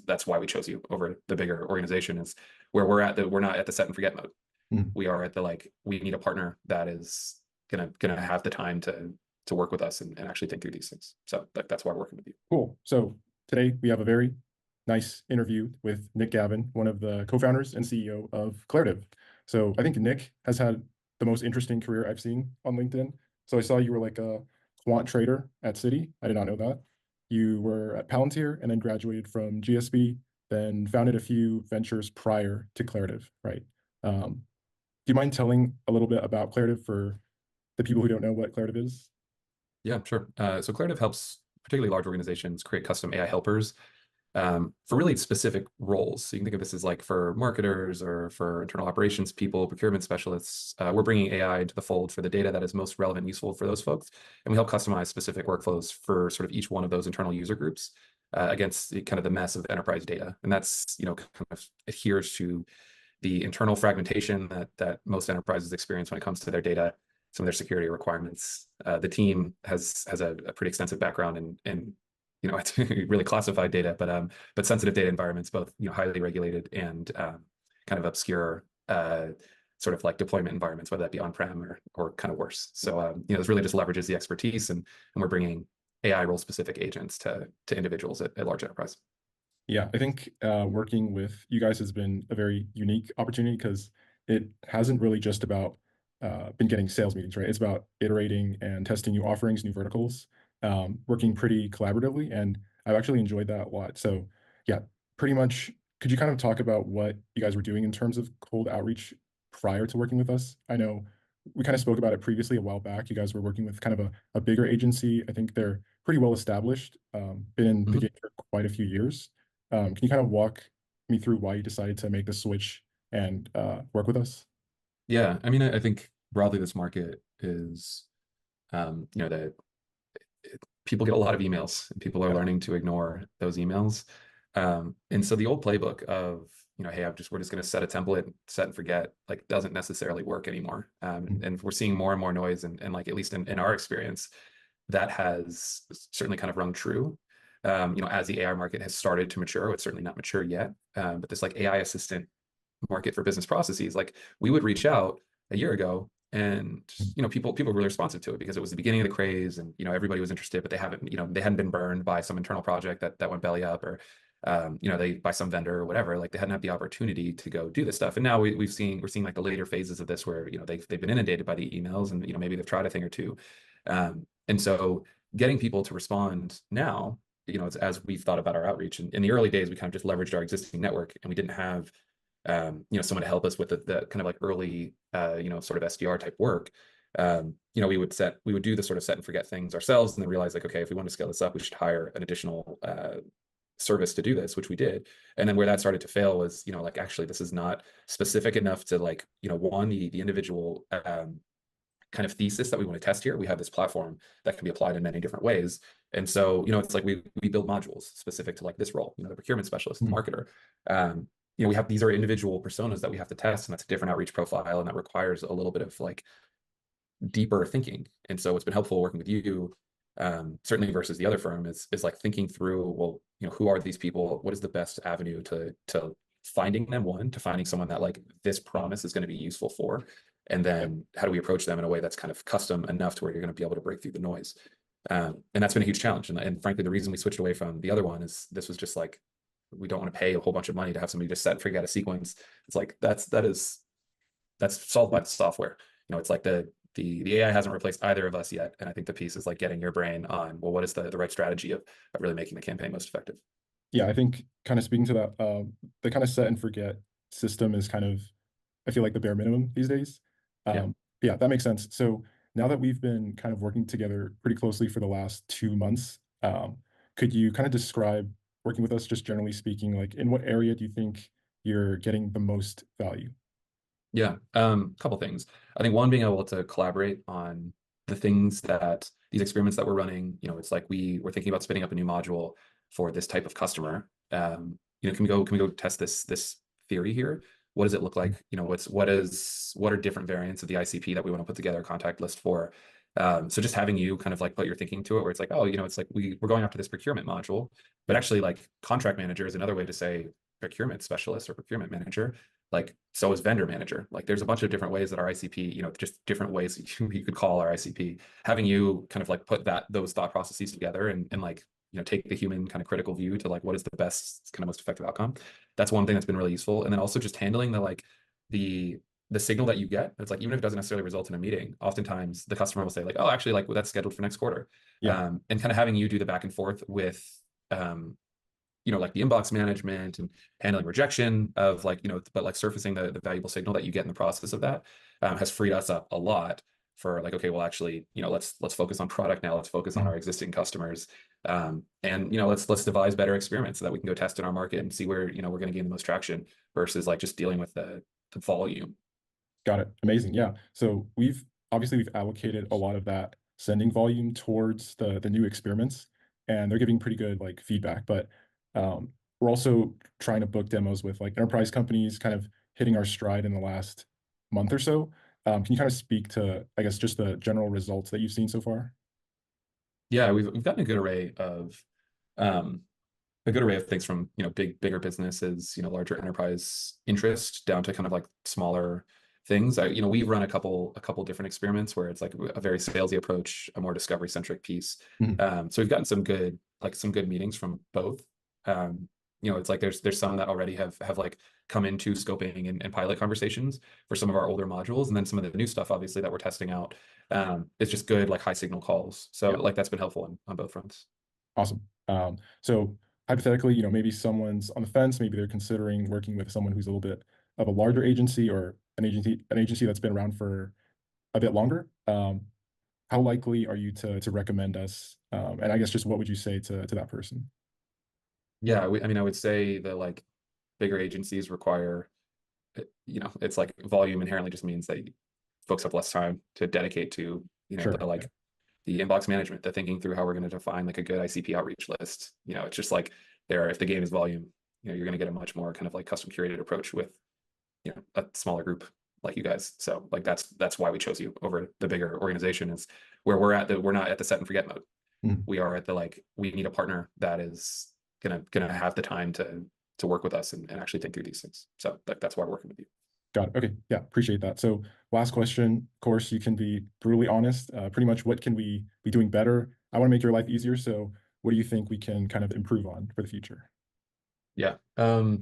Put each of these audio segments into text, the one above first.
that's why we chose you over the bigger organization, is where we're at, that we're not at the set and forget mode. We are at the, like, we need a partner that is gonna have the time to work with us and actually think through these things. So that's why we're working with you. Cool. So today we have a very nice interview with Nick Gavin, one of the co-founders and CEO of Clarative. So I think Nick has had the most interesting career I've seen on LinkedIn. So I saw you were like a quant trader at Citi. I did not know that. You were at Palantir and then graduated from GSB, then founded a few ventures prior to Clarative, right? Do you mind telling a little bit about Clarative for the people who don't know what Clarative is? Yeah, sure. So Clarative helps particularly large organizations create custom AI helpers for really specific roles. So you can think of this as like for marketers or for internal operations people, procurement specialists. We're bringing AI into the fold for the data that is most relevant and useful for those folks. And we help customize specific workflows for sort of each one of those internal user groups against kind of the mess of enterprise data. And that's, kind of adheres to the internal fragmentation that most enterprises experience when it comes to their data, some of their security requirements. The team has a pretty extensive background in it's really classified data, but sensitive data environments, both highly regulated and kind of obscure sort of like deployment environments, whether that be on-prem or kind of worse. So this really just leverages the expertise, and we're bringing AI role specific agents to individuals at large enterprise. Yeah, I think working with you guys has been a very unique opportunity because it hasn't really just about been getting sales meetings, right? It's about iterating and testing new offerings, new verticals, working pretty collaboratively. And I've actually enjoyed that a lot. So yeah, pretty much, could you kind of talk about what you guys were doing in terms of cold outreach prior to working with us? I know we kind of spoke about it previously a while back. You guys were working with kind of a bigger agency. I think they're pretty well established, been in the game for quite a few years. Can you kind of walk me through why you decided to make the switch and work with us? Yeah, I mean, I think broadly this market is, that people get a lot of emails, and people are learning to ignore those emails. And so the old playbook of, hey, we're just going to set a template, set and forget, like, doesn't necessarily work anymore. And we're seeing more and more noise, and like, at least in our experience, that has certainly kind of rung true. As the AI market has started to mature, it's certainly not mature yet. But this like AI assistant market for business processes, like, we would reach out a year ago, and people were really responsive to it because it was the beginning of the craze, and everybody was interested, but they hadn't been burned by some internal project that went belly up, or they by some vendor or whatever. Like, they hadn't had the opportunity to go do this stuff. And now we're seeing like the later phases of this where they've been inundated by the emails, and maybe they've tried a thing or two. And so getting people to respond now, as we've thought about our outreach, and in the early days we kind of just leveraged our existing network, and we didn't have someone to help us with the kind of like early sort of SDR type work. We would do the sort of set and forget things ourselves, and then realize, like, okay, if we want to scale this up, we should hire an additional service to do this, which we did. And then where that started to fail was, like, actually this is not specific enough to, like, one, the individual kind of thesis that we want to test here. We have this platform that can be applied in many different ways. And so, it's like we build modules specific to like this role, the procurement specialist, the marketer. These are individual personas that we have to test, and that's a different outreach profile, and that requires a little bit of like deeper thinking. And so what's been helpful working with you, certainly versus the other firm, is like thinking through, well, who are these people? What is the best avenue to finding them? One, to finding someone that like this promise is going to be useful for, and then how do we approach them in a way that's kind of custom enough to where you're going to be able to break through the noise. And that's been a huge challenge. And frankly, the reason we switched away from the other one is this was just like, we don't want to pay a whole bunch of money to have somebody just set and forget a sequence. It's like, that's solved by the software. It's like the AI hasn't replaced either of us yet. And I think the piece is like getting your brain on, well, what is the right strategy of really making the campaign most effective? Yeah, I think kind of speaking to that, the kind of set and forget system is kind of, I feel like, the bare minimum these days. Yeah, that makes sense. So now that we've been kind of working together pretty closely for the last 2 months, could you kind of describe working with us, just generally speaking, like, in what area do you think you're getting the most value? Yeah, couple things. I think one, being able to collaborate on the things that these experiments that we're running. It's like we're thinking about spinning up a new module for this type of customer. Can we go test this theory here? What does it look like? What are different variants of the ICP that we want to put together a contact list for? So just having you kind of like put your thinking to it, where it's like, oh, it's like we're going after this procurement module, but Yeah. actually like contract manager is another way to say procurement specialist or procurement manager. Like so is vendor manager. Like there's a bunch of different ways that our ICP, just different ways you could call our ICP. Having you kind of like put those thought processes together and like take the human kind of critical view to like what is the best kind of most effective outcome. That's one thing that's been really useful. And then also just handling the the signal that you get. It's like even if it doesn't necessarily result in a meeting, oftentimes the customer will say like, oh, actually, like well, that's scheduled for next quarter. Yeah. And kind of having you do the back and forth with um, like the inbox management and handling rejection of like, but like surfacing the valuable signal that you get in the process of that has freed us up a lot for like, okay, well, actually, let's focus on product now. Let's focus on Mhm. our existing customers, and let's devise better experiments so that we can go test in our market and see where we're going to gain the most traction versus like just dealing with the volume. Got it. Amazing. Yeah. So we've allocated a lot of that sending volume towards the new experiments, and they're giving pretty good like feedback. But we're also trying to book demos with like enterprise companies, kind of hitting our stride in the last month or so. Can you kind of speak to, I guess, just the general results that you've seen so far? Yeah, we've gotten um, a good array of things from bigger businesses, larger enterprise interest down to kind of like smaller things. We run a couple different experiments where it's like a very salesy approach, a more discovery centric piece. Mhm. So we've gotten some good meetings from both. It's like there's some that already have like come into scoping and pilot conversations for some of our older modules, and then some of the new stuff, obviously, that we're testing out. It's just good like high signal calls. So Yeah. like that's been helpful on both fronts. Awesome. So hypothetically, maybe someone's on the fence, maybe they're considering working with someone who's a little bit of a larger agency or an agency that's been around for a bit longer. How likely are you to recommend us? And I guess just what would you say to that person? Yeah, I mean, I would say that like bigger agencies require, it's like volume inherently just means that folks have less time to dedicate to, Sure. the Yeah. like the inbox management, the thinking through how we're going to define like a good ICP outreach list. It's just like if the game is volume, you're going to get a much more kind of like custom curated approach with, a smaller group like you guys. So like that's why we chose you over the bigger organization is where we're not at the set and forget mode. Mhm. We are at the like we need a partner that is gonna have the time to work with us and actually think through these things. So that's why we're working with you. Got it. Okay. Yeah. Appreciate that. So last question, of course, you can be brutally honest. Pretty much what can we be doing better? I want to make your life easier. So what do you think we can kind of improve on for the future? Yeah. Hmm,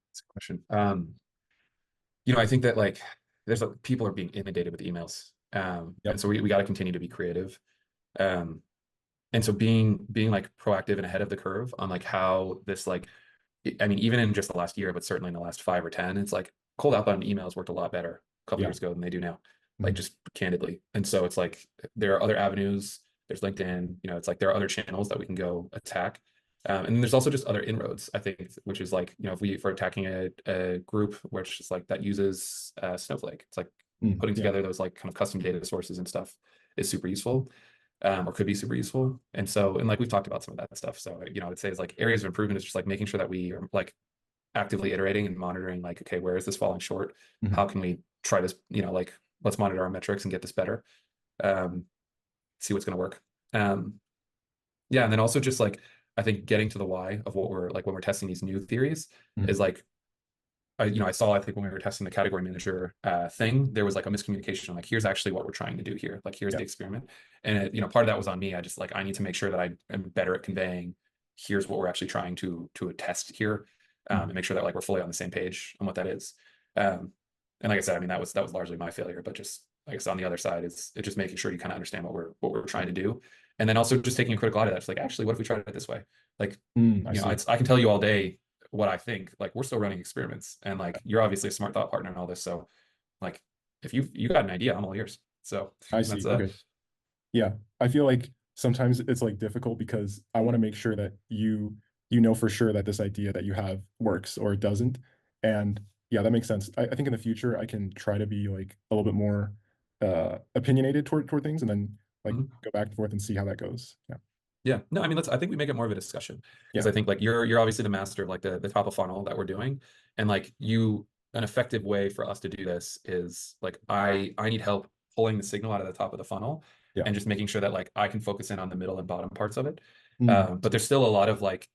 that's a good question. I think that like people are being inundated with emails. And Yep. so we got to continue to be creative. Um, and so being like proactive and ahead of the curve on like how this like I mean, even in just the last year, but certainly in the last 5 or 10, it's like cold outbound emails worked a lot better a couple Yeah. years ago than they do now, like Mhm. just candidly. And so it's like there are other avenues. There's LinkedIn, it's like there are other channels that we can go attack. And there's also just other inroads, I think, which is like, if we're attacking a group which is like that uses Snowflake, it's like putting Yeah. together those like kind of custom data sources and stuff is super useful, or could be super useful. And so, and like we've talked about some of that stuff. So, I would say is like areas of improvement is just like making sure that we are like actively iterating and monitoring, like, okay, where is this falling short? How Mhm. can we try this, like let's monitor our metrics and get this better. Um, See what's going to work. Yeah. And then also just like, I think getting to the why of what we're like when we're testing these new theories is Mhm. like I saw, I think when we were testing the category manager thing, there was like a miscommunication. Like, here's actually what we're trying to do here. Like, here's Yeah. the experiment. And, part of that was on me. I need to make sure that I am better at conveying, here's what we're actually trying to attest here, and Mhm. make sure that like we're fully on the same page on what that is. Um, and like I said, I mean, that was largely my failure, but just, I guess on the other side, it's just making sure you kind of understand what we're trying to do. And then also just taking a critical eye to that. It's like, actually, what if we tried it this way? Like, I see. I can tell you all day what I think. Like we're still running experiments, and like you're obviously a smart thought partner and all this. So like if you got an idea, I'm all ears. So I that's see. Okay. Yeah. I feel like sometimes it's like difficult because I want to make sure that you know for sure that this idea that you have works or it doesn't. And yeah, that makes sense. I think in the future I can try to be like a little bit more opinionated toward things and then like Mhm. go back and forth and see how that goes. Yeah. Yeah, no, I mean, I think we make it more of a discussion because Yeah. I think like you're obviously the master of like the top of funnel that we're doing, and like an effective way for us to do this is like I need help pulling the signal out of the top of the funnel Yeah. and just making sure that like I can focus in on the middle and bottom parts of it. Mm. But there's still a lot of like,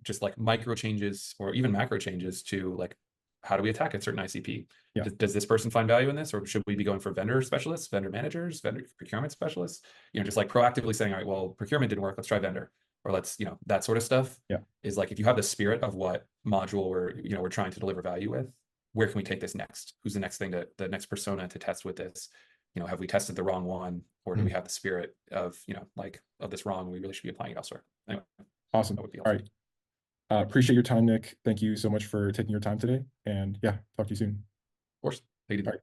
just like micro changes or even macro changes to like how do we attack a certain ICP? Yeah. Does this person find value in this, or should we be going for vendor specialists, vendor managers, vendor procurement specialists? Just like proactively saying, all right, well, procurement didn't work, let's try vendor, or let's, that sort of stuff. Yeah. Is like if you have the spirit of what module we're trying to deliver value with, where can we take this next? Who's the next thing the next persona to test with this? Have we tested the wrong one, or do we Mm. have the spirit of like of this wrong? We really should be applying it elsewhere. Anyway, Awesome. that would be All helpful. right. Appreciate your time, Nick. Thank you so much for taking your time today. And yeah, talk to you soon. Of course. All right.